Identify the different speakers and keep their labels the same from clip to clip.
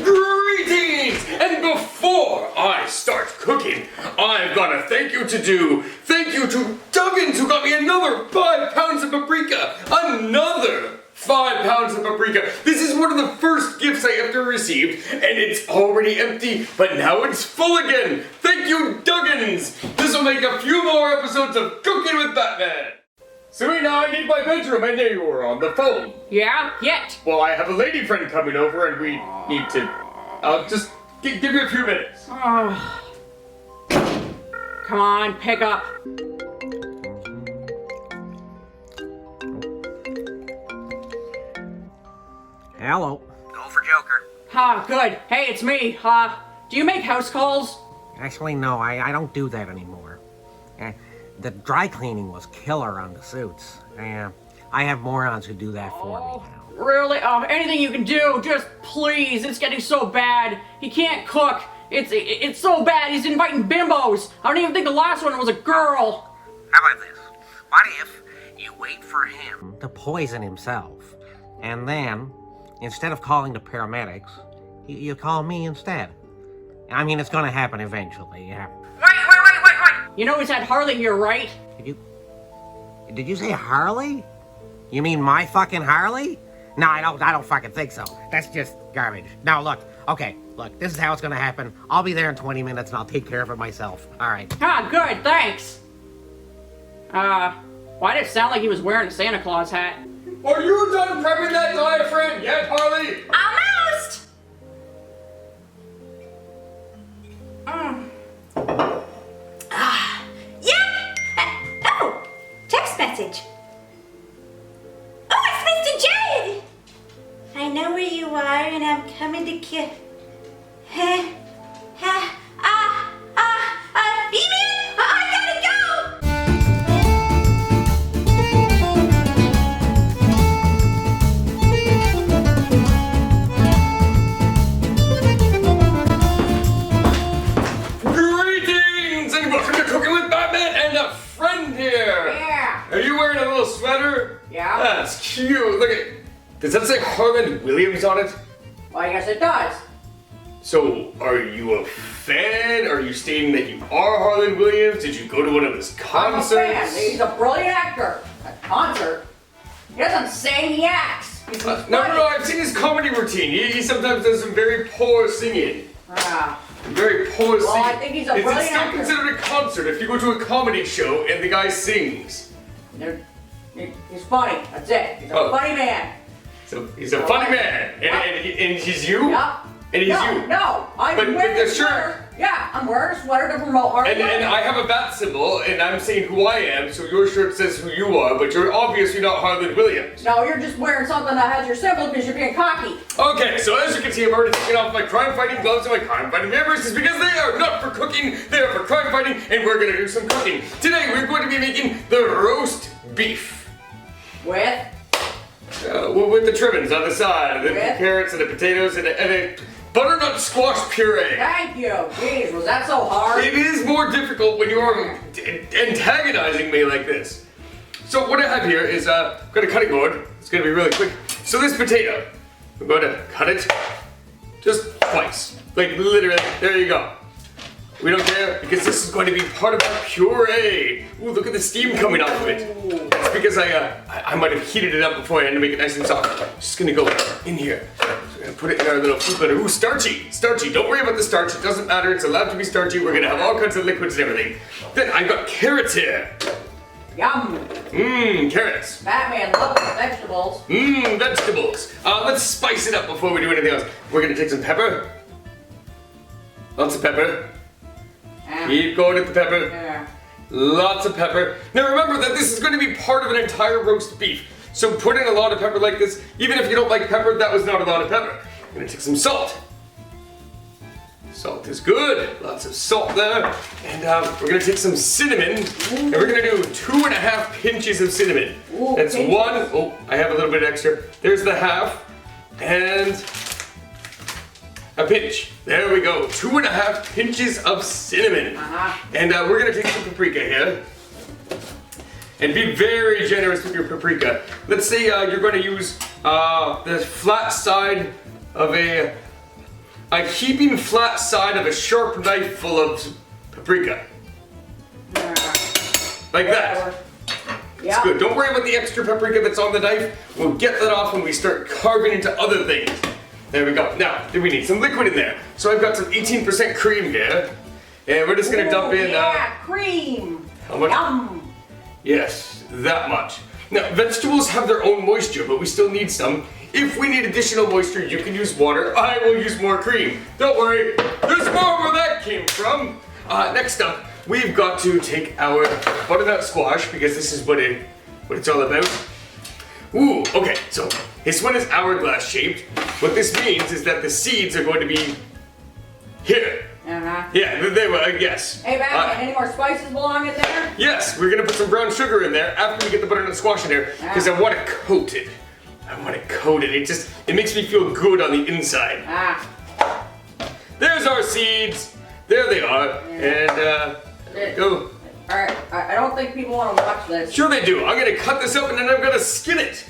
Speaker 1: Greetings! And before I start cooking, I've got a thank you to do. Thank you to Dugggins, who got me another 5 pounds of paprika. Another 5 pounds of paprika. This is one of the first gifts I ever received, and it's already empty, but now it's full again. Thank you, Dugggins. This will make a few more episodes of Cooking with Batman. Serena, I need my bedroom, and there you are on the phone.
Speaker 2: Yeah, yet.
Speaker 1: Well, I have a lady friend coming over, and we need to... I'll just give you a few minutes.
Speaker 2: Oh. Come on, pick up.
Speaker 3: Hello.
Speaker 4: Go for Joker.
Speaker 2: Good. Hey, it's me. Do you make house calls?
Speaker 3: Actually, no, I don't do that anymore. The dry cleaning was killer on the suits. I have morons who do that for me now.
Speaker 2: Really? Anything you can do, just please. It's getting so bad. He can't cook. It's so bad. He's inviting bimbos. I don't even think the last one was a girl.
Speaker 4: How about this? What if you wait for him
Speaker 3: To poison himself. And then, instead of calling the paramedics, you call me instead. I mean, it's gonna happen eventually, yeah.
Speaker 4: Wait!
Speaker 2: You know he's had Harley here, right?
Speaker 3: Did you say Harley? You mean my fucking Harley? No, I don't fucking think so. That's just garbage. Now look, this is how it's gonna happen. I'll be there in 20 minutes and I'll take care of it myself. Alright.
Speaker 2: Good, thanks. Why did it sound like he was wearing a Santa Claus hat?
Speaker 1: Are you done prepping that diaphragm yet, Harley?
Speaker 5: Almost! Text message. Oh, it's Mr. J! I know where you are and I'm coming to kill. Email? I gotta go!
Speaker 1: Greetings and welcome to Cooking with Batman and a friend here.
Speaker 2: Yeah.
Speaker 1: Are you wearing a little sweater?
Speaker 2: Yeah.
Speaker 1: That's cute. Look at. Does that say Harlan Williams on it?
Speaker 2: Well, I guess it does.
Speaker 1: So, are you a fan? Are you stating that you are Harlan Williams? Did you go to one of his concerts?
Speaker 2: I'm a fan. He's a brilliant actor. A concert. He doesn't sing, he acts. He's
Speaker 1: No, I've seen his comedy routine. He sometimes does some very poor singing. Very poor singing.
Speaker 2: Well, I think he's a brilliant
Speaker 1: It's still
Speaker 2: actor.
Speaker 1: considered a concert if you go to a comedy show and the guy sings.
Speaker 2: He's funny. That's it. He's a funny man.
Speaker 1: So he's a funny man. And he's you?
Speaker 2: Yep.
Speaker 1: And he's you?
Speaker 2: No, I'm
Speaker 1: But
Speaker 2: wearing
Speaker 1: the
Speaker 2: a
Speaker 1: shirt.
Speaker 2: sweater. Yeah, I'm wearing a sweater to promote Harley.
Speaker 1: And I have a bat symbol, and I'm saying who I am, so your shirt says who you are, but you're obviously not Harlan Williams.
Speaker 2: No, you're just wearing something that has your symbol because you're being cocky.
Speaker 1: Okay, so as you can see, I've already taken off my crime-fighting gloves and my crime-fighting hammers because they are not for cooking, they are for crime-fighting, and we're gonna do some cooking. Today, we're going to be making the roast beef.
Speaker 2: With
Speaker 1: With the trimmings on the side, the
Speaker 2: With?
Speaker 1: carrots and the potatoes and a butternut squash puree.
Speaker 2: Thank you. Jeez, was that so hard?
Speaker 1: It is more difficult when you're antagonizing me like this. So what I have here is, I've got a cutting board. It's gonna be really quick. So this potato, I'm going to cut it just twice. Like literally, there you go. We don't care because this is going to be part of our puree. Ooh, look at the steam coming off of it. It's because I might have heated it up before to make it nice and soft. Just gonna go in here. So we're gonna put it in our little food blender. Ooh, starchy, starchy. Don't worry about the starch. It doesn't matter. It's allowed to be starchy. We're gonna have all kinds of liquids and everything. Then I've got carrots here.
Speaker 2: Yum.
Speaker 1: Mmm, carrots.
Speaker 2: Batman loves vegetables.
Speaker 1: Mmm, vegetables. Let's spice it up before we do anything else. We're gonna take some pepper. Lots of pepper. Keep going with the pepper.
Speaker 2: Yeah.
Speaker 1: Lots of pepper. Now remember that this is going to be part of an entire roast beef. So put in a lot of pepper like this. Even if you don't like pepper, that was not a lot of pepper. I'm gonna take some salt. Salt is good. Lots of salt there. And we're gonna take some cinnamon. And we're gonna do 2.5 pinches of cinnamon.
Speaker 2: Ooh,
Speaker 1: That's
Speaker 2: pinches.
Speaker 1: one. Oh, I have a little bit extra. There's the half. And a pinch. There we go. 2.5 pinches of cinnamon. And we're gonna take some paprika here. And be very generous with your paprika. Let's say you're gonna use the flat side of a a heaping flat side of a sharp knife full of paprika. Like that.
Speaker 2: Yeah.
Speaker 1: Good. Don't worry about the extra paprika that's on the knife. We'll get that off when we start carving into other things. There we go. Now, we need some liquid in there. So I've got some 18% cream here. And we're just gonna dump in,
Speaker 2: yeah, cream.
Speaker 1: how much?
Speaker 2: Yum.
Speaker 1: Yes, that much. Now, vegetables have their own moisture, but we still need some. If we need additional moisture, you can use water. I will use more cream. Don't worry, there's more where that came from. Next up, we've got to take our butternut squash, because this is what it's all about. Ooh, okay, so this one is hourglass shaped. What this means is that the seeds are going to be here.
Speaker 2: Uh-huh.
Speaker 1: Yeah, they were, yes.
Speaker 2: Hey, Batman, any more spices belong in there?
Speaker 1: Yes, we're gonna put some brown sugar in there after we get the butternut squash in there, because I want it coated. I want it coated. It makes me feel good on the inside. There's our seeds. There they are. And there we go.
Speaker 2: Alright, I don't think people want to watch this.
Speaker 1: Sure they do. I'm gonna cut this up and then I'm gonna skin it.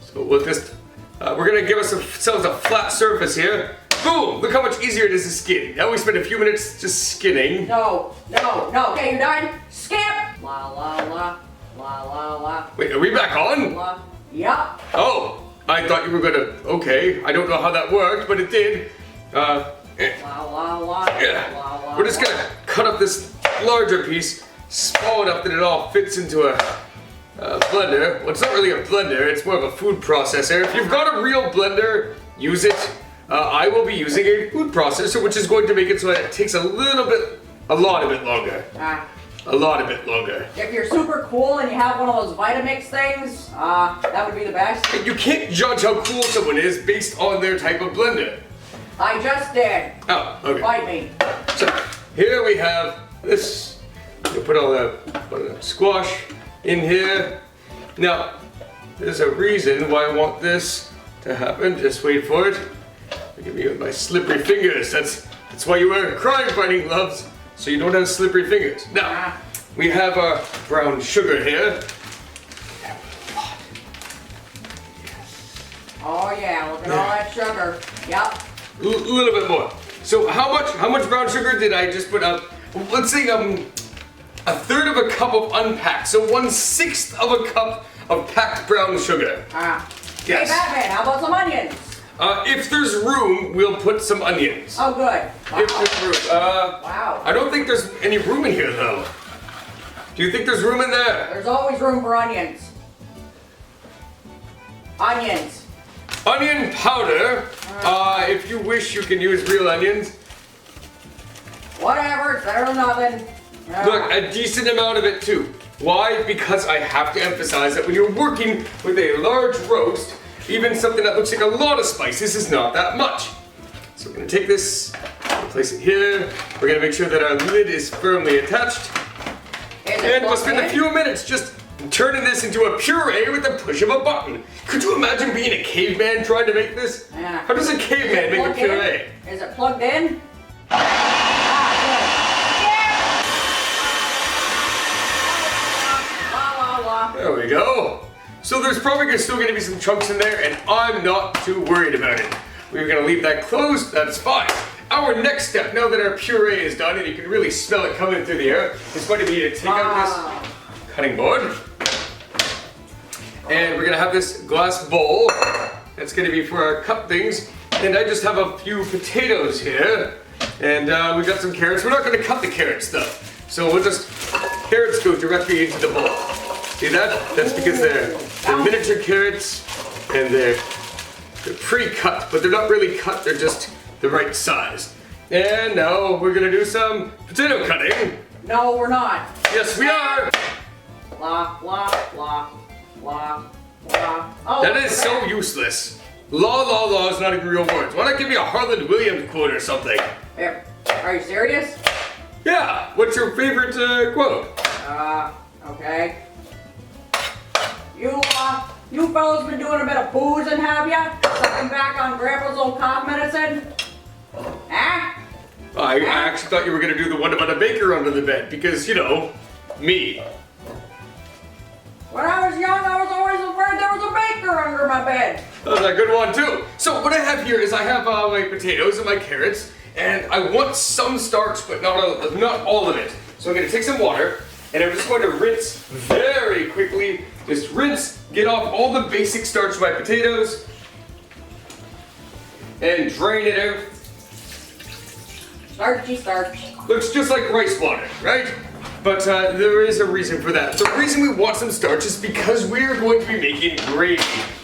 Speaker 1: So with this, we're gonna give ourselves a flat surface here. Boom! Look how much easier it is to skin. Now we spend a few minutes just skinning.
Speaker 2: No. Okay, you're done. Skip. La la la. La la la.
Speaker 1: Wait, are we back on?
Speaker 2: La. Yup.
Speaker 1: Oh, I thought you were gonna. Okay, I don't know how that worked, but it did.
Speaker 2: La la la.
Speaker 1: Yeah.
Speaker 2: La, la,
Speaker 1: We're just gonna cut up this larger piece, small enough that it all fits into a blender. Well, it's not really a blender, it's more of a food processor. If you've got a real blender, use it. I will be using a food processor, which is going to make it so that it takes a lot of it longer. A lot of it longer.
Speaker 2: If you're super cool and you have one of those Vitamix things, that would be the best.
Speaker 1: You can't judge how cool someone is based on their type of blender.
Speaker 2: I just did.
Speaker 1: Oh, okay.
Speaker 2: Fight me.
Speaker 1: So here we have this. We'll put all the squash in here. Now, there's a reason why I want this to happen. Just wait for it. Look at me with my slippery fingers. That's why you wear crime fighting gloves, so you don't have slippery fingers. Now, we have our brown sugar here.
Speaker 2: Oh yeah, look at all that sugar. Yep.
Speaker 1: A little bit more. So how much brown sugar did I just put up? Let's say a third of a cup of unpacked. So 1/6 of a cup of packed brown sugar.
Speaker 2: Yes.
Speaker 1: Yes.
Speaker 2: Hey Batman, how about some onions?
Speaker 1: If there's room, we'll put some onions.
Speaker 2: Oh good. Wow.
Speaker 1: If there's room.
Speaker 2: Wow.
Speaker 1: I don't think there's any room in here though. Do you think there's room in there?
Speaker 2: There's always room for onions. Onions.
Speaker 1: Onion powder. If you wish, you can use real onions.
Speaker 2: Whatever, it's better than nothing.
Speaker 1: Look, a decent amount of it too. Why? Because I have to emphasize that when you're working with a large roast, even something that looks like a lot of spices is not that much. So we're gonna take this, place it here. We're gonna make sure that our lid is firmly attached. And we'll spend a few minutes just turning this into a puree with the push of a button. Could you imagine being a caveman trying to make this?
Speaker 2: Yeah.
Speaker 1: How does a caveman make a puree?
Speaker 2: Is it plugged in?
Speaker 1: There we go. So there's probably still going to be some chunks in there, and I'm not too worried about it. We're going to leave that closed, that's fine. Our next step, now that our puree is done, and you can really smell it coming through the air, is going to be to take out this cutting board. And we're going to have this glass bowl. That's going to be for our cut things. And I just have a few potatoes here. And we got some carrots. We're not going to cut the carrots though. So we'll just, carrots go directly into the bowl. See that? That's because they're miniature carrots and they're pre-cut, but they're not really cut, they're just the right size. And now we're gonna do some potato cutting.
Speaker 2: No, we're not.
Speaker 1: Yes, we are.
Speaker 2: La, la, la, la, la. Oh,
Speaker 1: That is so useless. La is not a real word. Why not give me a Harlan Williams quote or something?
Speaker 2: Here. Are you serious?
Speaker 1: Yeah, what's your favorite quote?
Speaker 2: Okay. You fellas been doing a bit of boozing, have ya? Sucking back on Grandpa's old cough medicine? Huh?
Speaker 1: I actually thought you were gonna do the one about a baker under the bed because, you know, me.
Speaker 2: When I was young, I was always afraid there was a baker under my bed.
Speaker 1: That was a good one too. So what I have here is I have my potatoes and my carrots, and I want some starch, but not all of it. So I'm going to take some water, and I'm just going to rinse very quickly. Just rinse, get off all the basic starch of my potatoes, and drain it out.
Speaker 2: Starchy starch.
Speaker 1: Looks just like rice water, right? But there is a reason for that. The reason we want some starch is because we're going to be making gravy.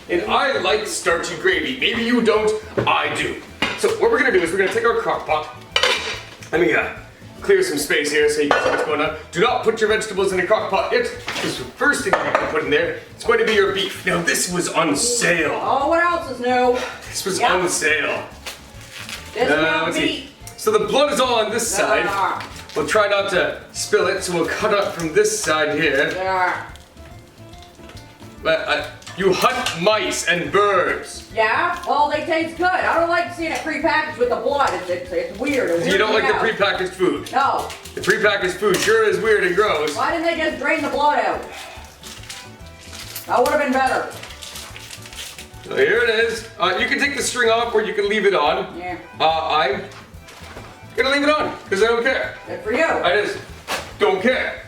Speaker 1: And I like starchy gravy. Maybe you don't, I do. So what we're gonna do is we're gonna take our crock pot. Let me clear some space here so you can see what's going on. Do not put your vegetables in the crock pot yet, because the first thing you're gonna put in there is going to be your beef. Now this was on sale.
Speaker 2: Oh, what else is new?
Speaker 1: This was on sale.
Speaker 2: Discount
Speaker 1: let's
Speaker 2: beef.
Speaker 1: see. So the blood is all on this side. We'll try not to spill it, so we'll cut up from this side here.
Speaker 2: Yeah.
Speaker 1: But you hunt mice and birds.
Speaker 2: Yeah? Well, they taste good. I don't like seeing it prepackaged with the blood. It's weird. It
Speaker 1: You don't like the
Speaker 2: weirds me out.
Speaker 1: prepackaged food.
Speaker 2: No.
Speaker 1: The prepackaged food sure is weird and gross.
Speaker 2: Why didn't they just drain the blood out? That would have been better.
Speaker 1: So here it is. You can take the string off or you can leave it on.
Speaker 2: Yeah.
Speaker 1: I'm gonna leave it on because I don't care.
Speaker 2: Good for you.
Speaker 1: I just don't care.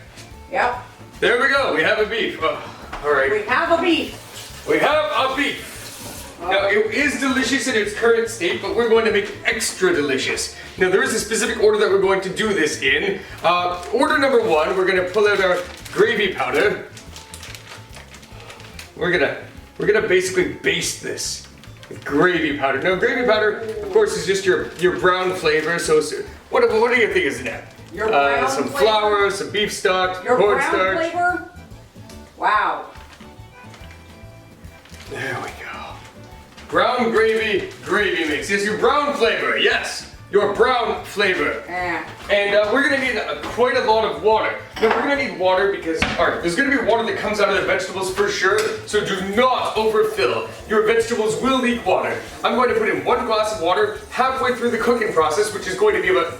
Speaker 2: Yep.
Speaker 1: There we go. We have a beef. All
Speaker 2: We
Speaker 1: right.
Speaker 2: have a beef.
Speaker 1: We have a beef. Now it is delicious in its current state, but we're going to make it extra delicious. Now there is a specific order that we're going to do this in. Order number 1, we're gonna pull out our gravy powder. We're gonna basically baste this with gravy powder. Now gravy powder, of course, is just your brown flavor. So what do you think is in that?
Speaker 2: Your brown
Speaker 1: some
Speaker 2: flavor?
Speaker 1: flour, some beef stock,
Speaker 2: Your brown
Speaker 1: cornstarch.
Speaker 2: flavor? Wow.
Speaker 1: There we go. Brown gravy mix. Yes, your brown flavor. Yes, your brown flavor.
Speaker 2: Yeah.
Speaker 1: And we're gonna need quite a lot of water. Now we're gonna need water because, alright, there's gonna be water that comes out of the vegetables for sure, so do not overfill. Your vegetables will need water. I'm going to put in 1 glass of water halfway through the cooking process, which is going to be about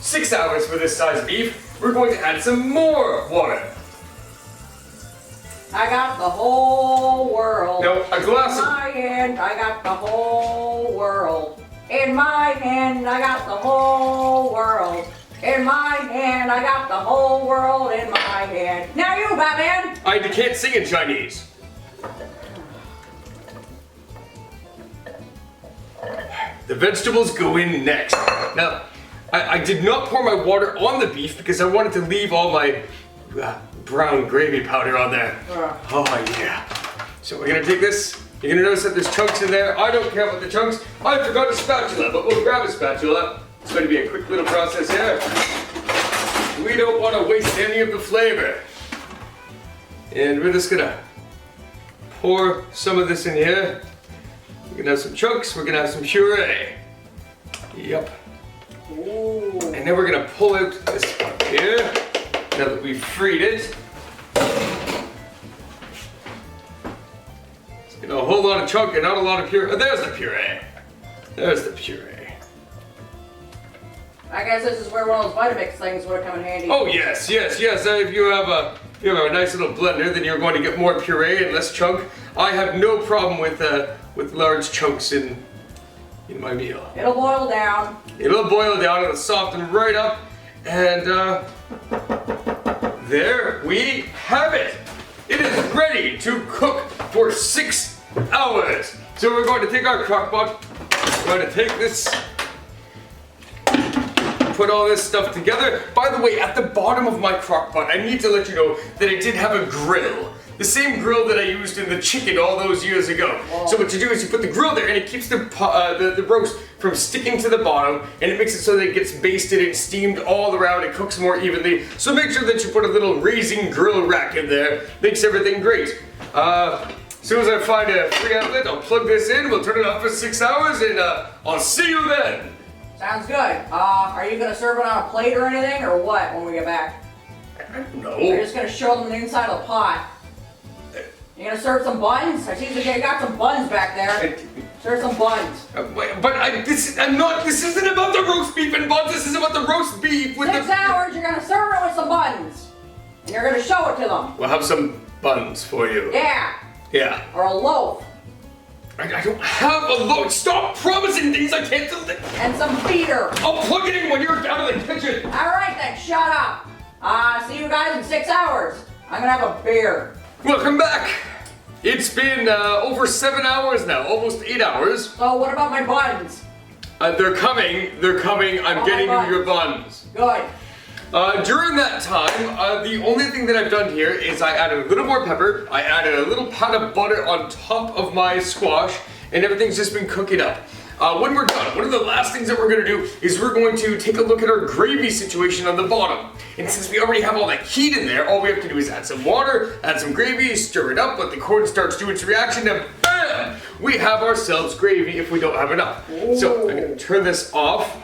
Speaker 1: 6 hours for this size beef. We're going to add some more water.
Speaker 2: I got the whole world.
Speaker 1: Now, a glass
Speaker 2: In
Speaker 1: of...
Speaker 2: my hand, I got the whole world. In my hand, I got the whole world. In my hand, I got the whole world in my hand. Now you, Batman!
Speaker 1: I can't sing in Chinese. The vegetables go in next. Now, I did not pour my water on the beef because I wanted to leave all my brown gravy powder on there. Oh yeah. So we're gonna take this. You're gonna notice that there's chunks in there. I don't care about the chunks. I forgot a spatula, but we'll grab a spatula. It's going to be a quick little process here. We don't want to waste any of the flavor. And we're just gonna pour some of this in here. We're gonna have some chunks. We're gonna have some puree. Yep.
Speaker 2: Ooh.
Speaker 1: And then we're gonna pull out this up here, now that we've freed it. It's gonna a whole lot of chunk and not a lot of puree. Oh, there's the puree. There's the puree.
Speaker 2: I guess this is where one of those Vitamix things would come in handy.
Speaker 1: Oh yes, yes, yes. If you have a nice little blender, then you're going to get more puree and less chunk. I have no problem with large chunks in my meal.
Speaker 2: It'll boil down.
Speaker 1: It'll boil down, it'll soften right up, and there we have it. It is ready to cook for 6 hours. So we're going to take our crock pot, we're going to take this, put all this stuff together. By the way, at the bottom of my crock pot, I need to let you know that I did have a grill. The same grill that I used in the chicken all those years ago. So what you do is you put the grill there and it keeps the roast from sticking to the bottom, and it makes it so that it gets basted and steamed all around and cooks more evenly. So make sure that you put a little raising grill rack in there. Makes everything great. As soon as I find a free outlet, I'll plug this in, we'll turn it off for 6 hours, and I'll see you then.
Speaker 2: Sounds good. Are you gonna serve it on a plate or anything, or what when we get back?
Speaker 1: I don't
Speaker 2: You're
Speaker 1: know.
Speaker 2: just gonna show them the inside of the pot. You gonna serve some buns? I see that you got some buns back there. Serve some buns.
Speaker 1: This isn't about the roast beef and buns, this is about the roast beef with
Speaker 2: 6 hours, you're gonna serve it with some buns. And you're gonna show it to them.
Speaker 1: We'll have some buns for you.
Speaker 2: Yeah.
Speaker 1: Yeah.
Speaker 2: Or a loaf.
Speaker 1: I don't have a load. Stop promising things I can't deliver.
Speaker 2: And some beater.
Speaker 1: I'll plug it in when you're out of the kitchen.
Speaker 2: All right then, shut up. See you guys in 6 hours. I'm gonna have a beer.
Speaker 1: Welcome back. It's been over 7 hours now, almost 8 hours.
Speaker 2: So what about my buns?
Speaker 1: They're coming. They're coming. I'm
Speaker 2: Oh,
Speaker 1: getting
Speaker 2: my
Speaker 1: you your buns.
Speaker 2: Good.
Speaker 1: During that time, the only thing that I've done here is I added a little more pepper, I added a little pat of butter on top of my squash, and everything's just been cooking up. When we're done, one of the last things that we're gonna do is we're going to take a look at our gravy situation on the bottom. And since we already have all that heat in there, all we have to do is add some water, add some gravy, stir it up, let the cornstarch do its reaction, and bam! We have ourselves gravy if we don't have enough. So I'm gonna turn this off.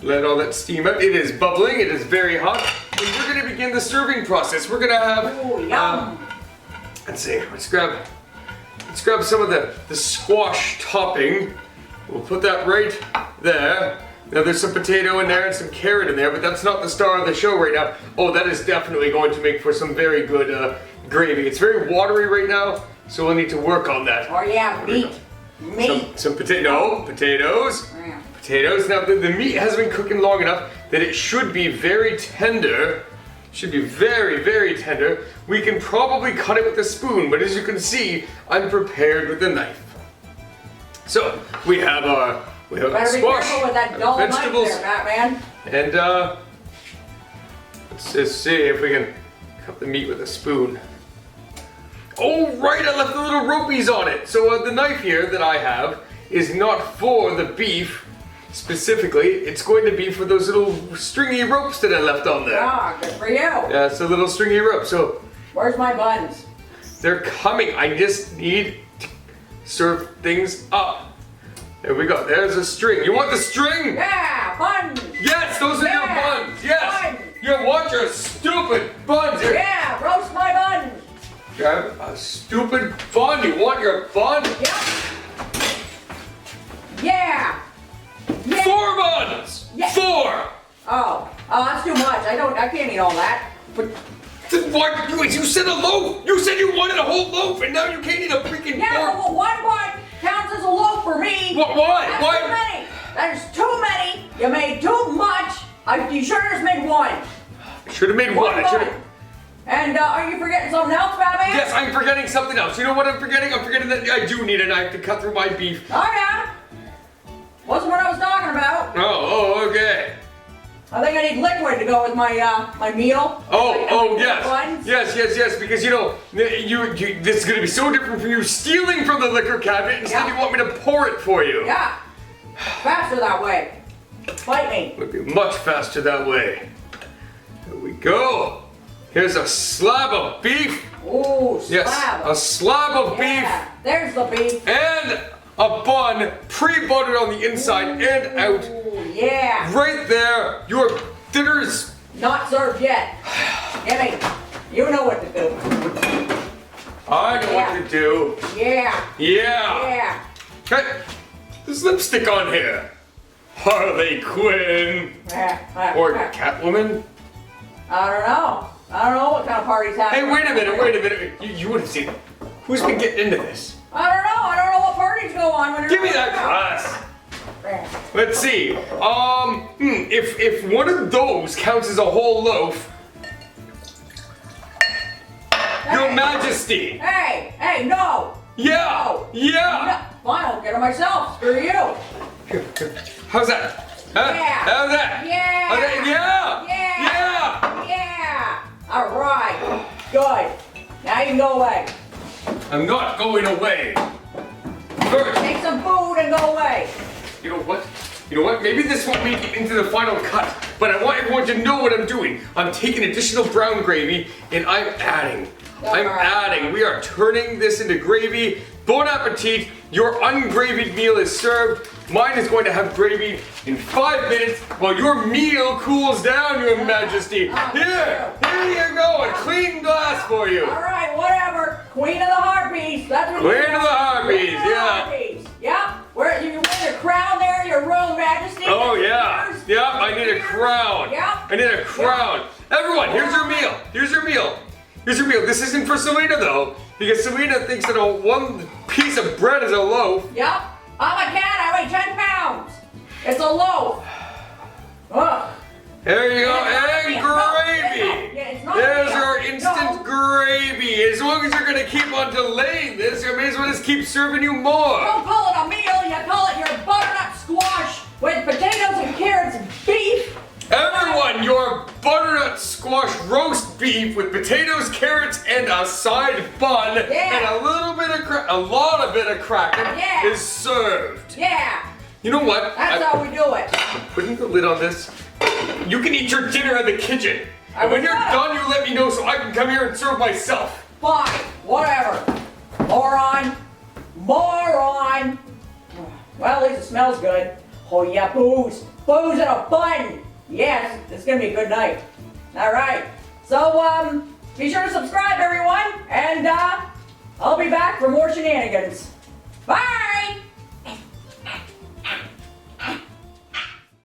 Speaker 1: Let all that steam out. It is bubbling, it is very hot. And we're gonna begin the serving process. We're gonna have,
Speaker 2: Ooh, yum.
Speaker 1: let's see, let's grab some of the squash topping. We'll put that right there. Now there's some potato in there and some carrot in there, but that's not the star of the show right now. Oh, that is definitely going to make for some very good gravy. It's very watery right now, so we'll need to work on that.
Speaker 2: Oh yeah, meat. Meat.
Speaker 1: Some potatoes.
Speaker 2: Yeah.
Speaker 1: Potatoes. Now the meat has been cooking long enough that it should be very tender. Should be very, very tender. We can probably cut it with a spoon, but as you can see, I'm prepared with a knife. So we have our
Speaker 2: Better be
Speaker 1: squash,
Speaker 2: careful with that dull knife
Speaker 1: vegetables,
Speaker 2: there, Batman.
Speaker 1: and let's just see if we can cut the meat with a spoon. Oh right, I left the little ropies on it. So the knife here that I have is not for the beef specifically. It's going to be for those little stringy ropes that I left on there.
Speaker 2: Ah, good for you.
Speaker 1: Yeah, it's a little stringy rope. So
Speaker 2: Where's my buns?
Speaker 1: they're coming. I just need to serve things up. There we go. There's a string. You want the string?
Speaker 2: Yeah, buns.
Speaker 1: Yes, those are your
Speaker 2: Yeah,
Speaker 1: buns. Yes.
Speaker 2: buns.
Speaker 1: You want your stupid buns. Here.
Speaker 2: Yeah, roast my buns.
Speaker 1: Grab a stupid bun. You want your bun?
Speaker 2: Yep. Yeah. Yeah.
Speaker 1: 4 buns.
Speaker 2: Yeah.
Speaker 1: 4.
Speaker 2: Oh, that's too much. I can't eat all that.
Speaker 1: But what? You said a loaf. You said you wanted a whole loaf, and now you can't eat a freaking
Speaker 2: Yeah,
Speaker 1: fork.
Speaker 2: well, one bun counts as a loaf for me.
Speaker 1: Why?
Speaker 2: That's
Speaker 1: Why?
Speaker 2: too many. There's too many. You made too much. You should have just made one.
Speaker 1: I should have made one. I should have.
Speaker 2: And are you forgetting something else, Batman?
Speaker 1: Yes, I'm forgetting something else. You know what I'm forgetting? I'm forgetting that I do need a knife to cut through my beef.
Speaker 2: Oh yeah. Wasn't what I was talking about.
Speaker 1: Oh, okay.
Speaker 2: I think I need liquid to go with my my meal.
Speaker 1: Oh, yes.
Speaker 2: Buns.
Speaker 1: Yes, because you know, this is gonna be so different from you stealing from the liquor cabinet. Instead,
Speaker 2: Yeah.
Speaker 1: you want me to pour it for you.
Speaker 2: Yeah. Faster that way. Fight me.
Speaker 1: It'll be much faster that way. Here we go. Here's a slab of beef.
Speaker 2: Ooh, slab.
Speaker 1: Yes, a slab of
Speaker 2: Yeah, there's the beef.
Speaker 1: beef and a bun pre-buttered on the inside and out.
Speaker 2: Ooh, yeah.
Speaker 1: Right there, your dinner's.
Speaker 2: Not served yet. Gimme. You know what to do.
Speaker 1: I know what to do.
Speaker 2: Yeah.
Speaker 1: Yeah.
Speaker 2: Yeah.
Speaker 1: Hey, there's lipstick on here. Harley Quinn. Or Catwoman.
Speaker 2: I don't know. I don't know what kind of party's happening.
Speaker 1: Hey, wait a minute. You would have seen it. Who's been getting into this?
Speaker 2: I don't know. I don't know what parties go on when you're
Speaker 1: Give me that glass. Let's see. If one of those counts as a whole loaf, Your Majesty.
Speaker 2: Hey, no.
Speaker 1: Yeah.
Speaker 2: No.
Speaker 1: Yeah.
Speaker 2: Fine, I'll get it myself. Screw you.
Speaker 1: How's that? Huh?
Speaker 2: Yeah.
Speaker 1: How's that?
Speaker 2: Yeah.
Speaker 1: How's that? Yeah.
Speaker 2: Yeah. Yeah. All right. Good. Now you can go away.
Speaker 1: I'm not going away. First,
Speaker 2: Take some food and go away.
Speaker 1: you know what? Maybe this won't make it into the final cut, but I want everyone to know what I'm doing. I'm taking additional brown gravy and I'm adding. We are turning this into gravy. Bon appetit. Your ungravied meal is served. Mine is going to have gravy in 5 minutes while your meal cools down, Your Majesty. Here you go, a clean glass for you.
Speaker 2: All right, whatever. Queen of the Harpies. That's what
Speaker 1: Queen of the Harpies, yeah.
Speaker 2: Harpies. Yep. Where you wear your crown there, your Royal Majesty?
Speaker 1: Oh yeah.
Speaker 2: Yours?
Speaker 1: I need a crown.
Speaker 2: Yep.
Speaker 1: I need a crown. Everyone, here's your meal. Here's the real. This isn't for Selena though, because Selena thinks that one piece of bread is a loaf.
Speaker 2: Yep. I'm a cat. I weigh 10 pounds. It's a loaf. Ugh.
Speaker 1: There you go,
Speaker 2: Yeah,
Speaker 1: and
Speaker 2: no,
Speaker 1: gravy.
Speaker 2: yeah, it's not
Speaker 1: There's
Speaker 2: real.
Speaker 1: our instant
Speaker 2: No.
Speaker 1: gravy. As long as you're gonna keep on delaying this, I may as well just keep serving you more.
Speaker 2: Don't call it a meal. You call it your butternut squash with potatoes and carrots and beef.
Speaker 1: Everyone, your butternut squash roast beef with potatoes, carrots, and a side bun
Speaker 2: Yeah.
Speaker 1: and a lot of bit of cracker
Speaker 2: Yeah.
Speaker 1: is served.
Speaker 2: Yeah.
Speaker 1: You know what?
Speaker 2: That's how we do it.
Speaker 1: Putting the lid on this. You can eat your dinner in the kitchen.
Speaker 2: I
Speaker 1: And when
Speaker 2: will
Speaker 1: you're
Speaker 2: not.
Speaker 1: done, you let me know so I can come here and serve myself.
Speaker 2: Fine. Whatever. Moron. Moron. Well, at least it smells good. Oh yeah, booze. Booze in a bun. Yes, it's gonna be a good night. All right. So, be sure to subscribe, everyone, and I'll be back for more shenanigans. Bye.